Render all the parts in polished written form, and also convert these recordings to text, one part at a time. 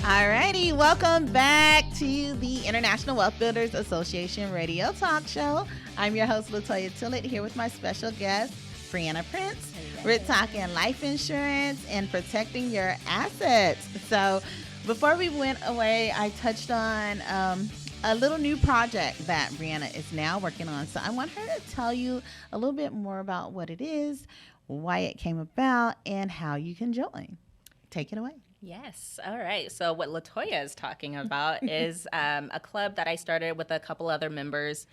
Alrighty, welcome back to the International Wealth Builders Association radio talk show. I'm your host, LaToyaTillett, here with my special guest, Briana Prince. We're talking life insurance and protecting your assets. So before we went away, I touched on a little new project that Briana is now working on. So I want her to tell you a little bit more about what it is, why it came about, and how you can join. Take it away. Yes. All right. So what LaToya is talking about is a club that I started with a couple other members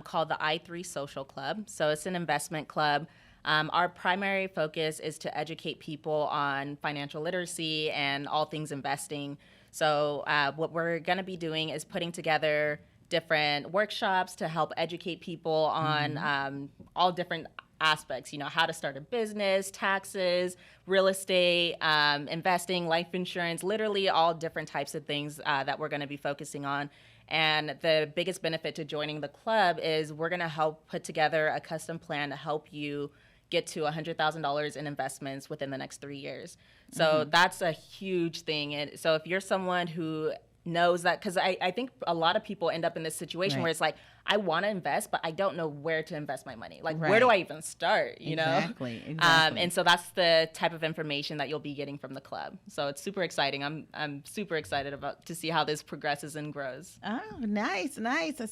called the I3 Social Club. So it's an investment club. Our primary focus is to educate people on financial literacy and all things investing. So what we're going to be doing is putting together different workshops to help educate people on all different aspects, how to start a business, taxes, real estate, investing, life insurance, literally all different types of things that we're going to be focusing on. And the biggest benefit to joining the club is we're going to help put together a custom plan to help you get to $100,000 in investments within the next 3 years. So that's a huge thing. And so if you're someone who knows that, because I think a lot of people end up in this situation where it's like, I want to invest, but I don't know where to invest my money. Like, where do I even start, you know? Exactly. And so that's the type of information that you'll be getting from the club. So it's super exciting. I'm super excited to see how this progresses and grows. Oh, nice.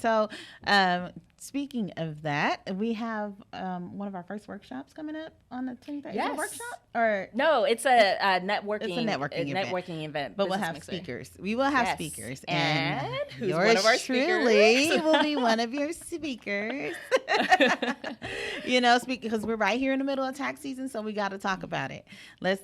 So speaking of that, we have one of our first workshops coming up on the 23rd. Yes. Is it a workshop? Or no, it's a networking. It's a networking event. But we'll have mixer. speakers. We will have speakers. And who's yours one of our truly speakers? will be one of your speakers. Because we're right here in the middle of tax season, so we got to talk about it.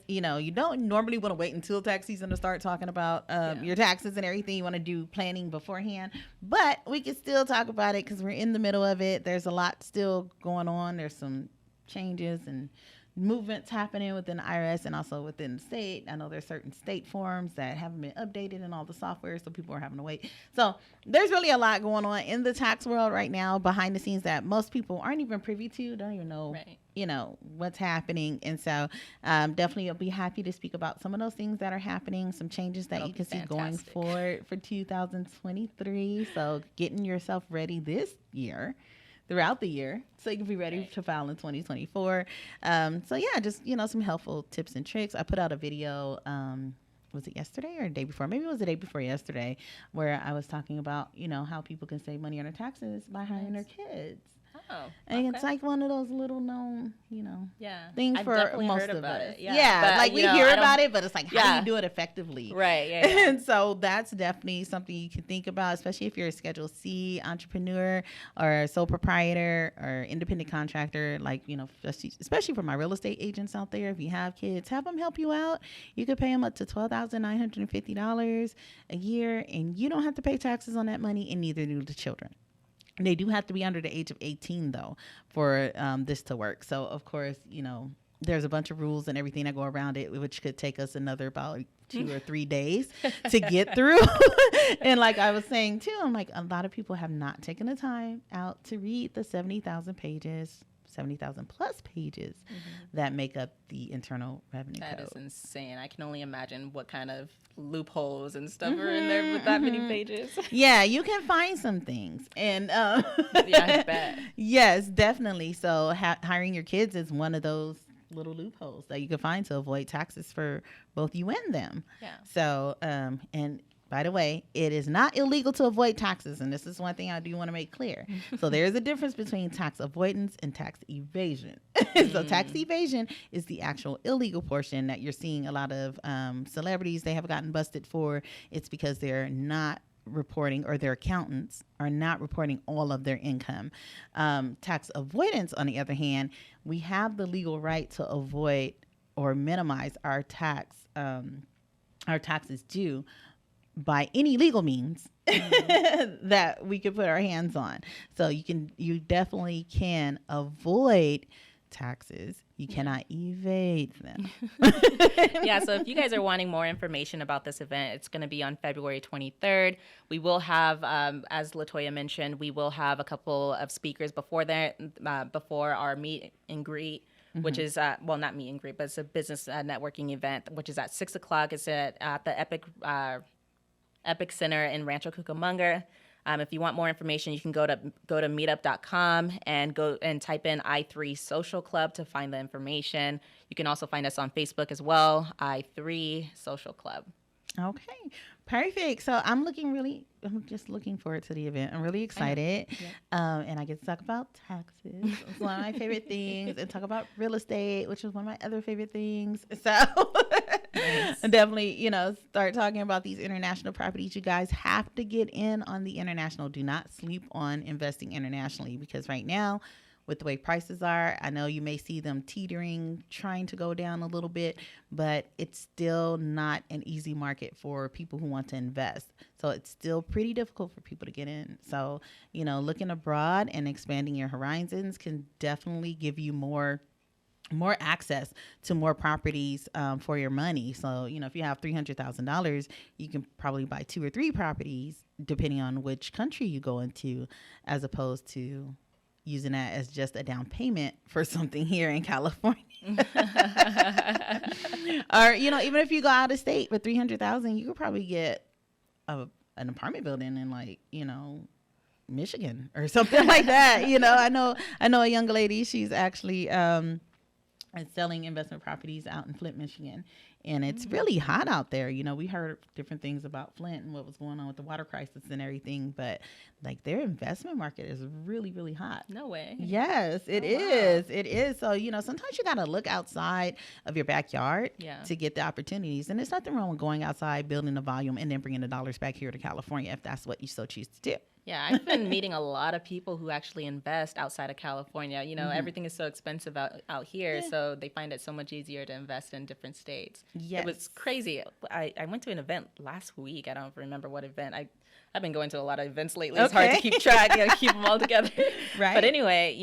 You don't normally want to wait until tax season to start talking about your taxes and everything. You want to do planning beforehand, but we can still talk about it because we're in the middle of it. There's a lot still going on. There's some changes and movements happening within the IRS and also within the state. I know there's certain state forms that haven't been updated in all the software, so people are having to wait. So there's really a lot going on in the tax world right now behind the scenes that most people aren't even privy to, don't even know, what's happening. And so definitely I'll be happy to speak about some of those things that are happening, some changes that you can see going forward for 2023. So getting yourself ready this year, throughout the year, so you can be ready to file in 2024. Some helpful tips and tricks. I put out a video, was it yesterday or the day before? Maybe it was the day before yesterday, where I was talking about, how people can save money on their taxes by hiring their kids. Oh, and it's like one of those little known, things I've for definitely most heard of about us. it. Yeah, but, we hear about it, but it's like, how do you do it effectively? Right. Yeah. And so that's definitely something you can think about, especially if you're a Schedule C entrepreneur or sole proprietor or independent contractor, especially for my real estate agents out there. If you have kids, have them help you out. You could pay them up to $12,950 a year, and you don't have to pay taxes on that money, and neither do the children. They do have to be under the age of 18, though, for this to work. So, of course, there's a bunch of rules and everything that go around it, which could take us another about 2 or 3 days to get through. And like I was saying, too, I'm like, a lot of people have not taken the time out to read the 70,000 plus pages that make up the Internal Revenue Code. That is insane. I can only imagine what kind of loopholes and stuff are in there with that many pages. Yeah, you can find some things. And I bet. Yes, definitely. So hiring your kids is one of those little loopholes that you can find to avoid taxes for both you and them. Yeah. So, and by the way, it is not illegal to avoid taxes, and this is one thing I do want to make clear. So there's a difference between tax avoidance and tax evasion. So tax evasion is the actual illegal portion that you're seeing a lot of celebrities, they have gotten busted for. It's because they're not reporting, or their accountants are not reporting all of their income. Tax avoidance, on the other hand, we have the legal right to avoid or minimize our taxes due by any legal means that we could put our hands on. So you definitely can avoid taxes. You cannot evade them. Yeah, so if you guys are wanting more information about this event, it's going to be on February 23rd. We will have, as LaToya mentioned, we will have a couple of speakers before our meet and greet which is, well, not meet and greet, but it's a business networking event, which is at 6 o'clock. It's at the Epic Center in Rancho Cucamonga. If you want more information, you can go to meetup.com and go and type in I3 Social Club to find the information. You can also find us on Facebook as well, I3 Social Club. Okay, perfect. So I'm just looking forward to the event. I'm really excited. And I get to talk about taxes. It's one of my favorite things, and talk about real estate, which is one of my other favorite things. So nice. Definitely, start talking about these international properties. You guys have to get in on the international. Do not sleep on investing internationally, because right now, with the way prices are, I know you may see them teetering, trying to go down a little bit, but it's still not an easy market for people who want to invest. So it's still pretty difficult for people to get in. So, looking abroad and expanding your horizons can definitely give you more access to more properties for your money. So, if you have $300,000, you can probably buy 2 or 3 properties, depending on which country you go into, as opposed to using that as just a down payment for something here in California. Or, even if you go out of state with $300,000, you could probably get an apartment building in Michigan or something like that. I know a young lady, she's actually selling investment properties out in Flint, Michigan. And it's really hot out there. We heard different things about Flint and what was going on with the water crisis and everything, but their investment market is really, really hot. No way. Yes, it is. Wow. It is. So, sometimes you got to look outside of your backyard to get the opportunities. And there's nothing wrong with going outside, building a volume, and then bringing the dollars back here to California if that's what you so choose to do. Yeah, I've been meeting a lot of people who actually invest outside of California. Everything is so expensive out here, so they find it so much easier to invest in different states. Yes. It was crazy. I went to an event last week. I don't remember what event. I've been going to a lot of events lately. It's hard to keep track, keep them all together. Right. But anyway,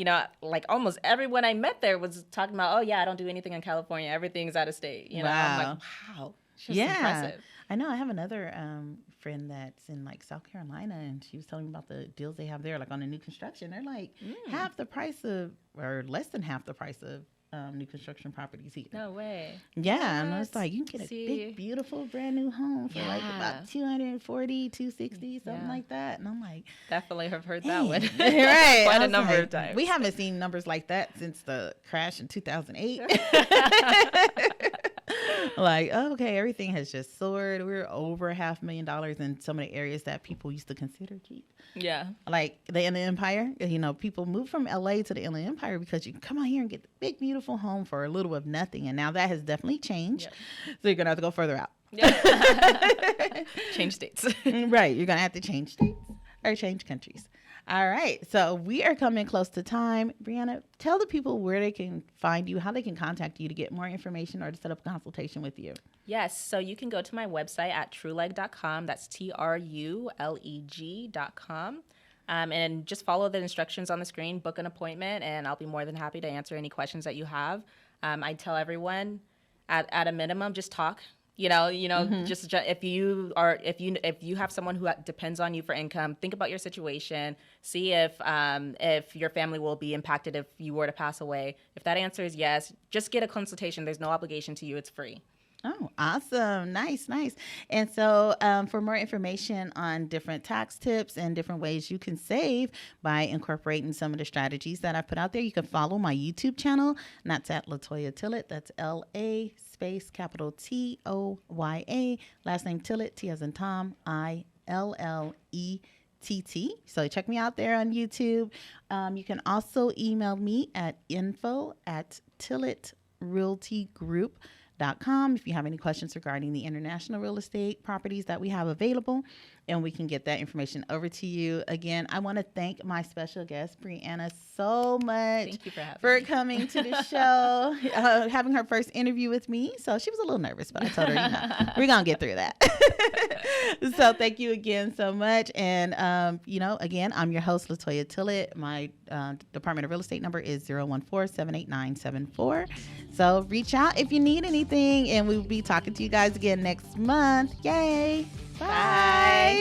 almost everyone I met there was talking about, oh, yeah, I don't do anything in California. Everything's out of state. Wow. I'm like, wow. It's just impressive. I know. I have another friend that's in South Carolina, and she was telling me about the deals they have there, on the new construction. They're half the price of, or less than half the price of new construction properties here. No way. Yeah, and it's you can get a big, beautiful, brand new home for about $240,000, $260,000, something like that. And I'm like, definitely have heard that one. Right. Quite a number of times. We haven't seen numbers like that since the crash in 2008. Okay, everything has just soared. We're over $500,000 in some of the areas that people used to consider cheap. Yeah. Like the Inland Empire. People moved from LA to the Inland Empire because you can come out here and get the big, beautiful home for a little of nothing. And now that has definitely changed. Yep. So you're going to have to go further out. Yep. Change states. Right. You're going to have to change states or change countries. All right. So we are coming close to time. Briana, tell the people where they can find you, how they can contact you to get more information or to set up a consultation with you. Yes. So you can go to my website at truleg.com. That's TRULEG.com. And just follow the instructions on the screen, book an appointment, and I'll be more than happy to answer any questions that you have. I tell everyone at a minimum, just talk. Just if you have someone who depends on you for income, think about your situation. See if your family will be impacted if you were to pass away. If that answer is yes, just get a consultation. There's no obligation to you. It's free. Oh, awesome. Nice. And so for more information on different tax tips and different ways you can save by incorporating some of the strategies that I put out there, you can follow my YouTube channel. And that's at LaToyaTillett. That's LA space capital TOYA. Last name Tillett, T as in Tom, ILLETT. So check me out there on YouTube. You can also email me at info@TillettRealtyGroup.com if you have any questions regarding the international real estate properties that we have available, and we can get that information over to you. Again, I want to thank my special guest, Briana, so much. Thank you for coming to the show, having her first interview with me. So she was a little nervous, but I told her, we're going to get through that. So thank you again so much. And, again, I'm your host, LaToyaTillett. My Department of Real Estate number is 014-789-74. So reach out if you need anything, and we will be talking to you guys again next month. Yay. Bye.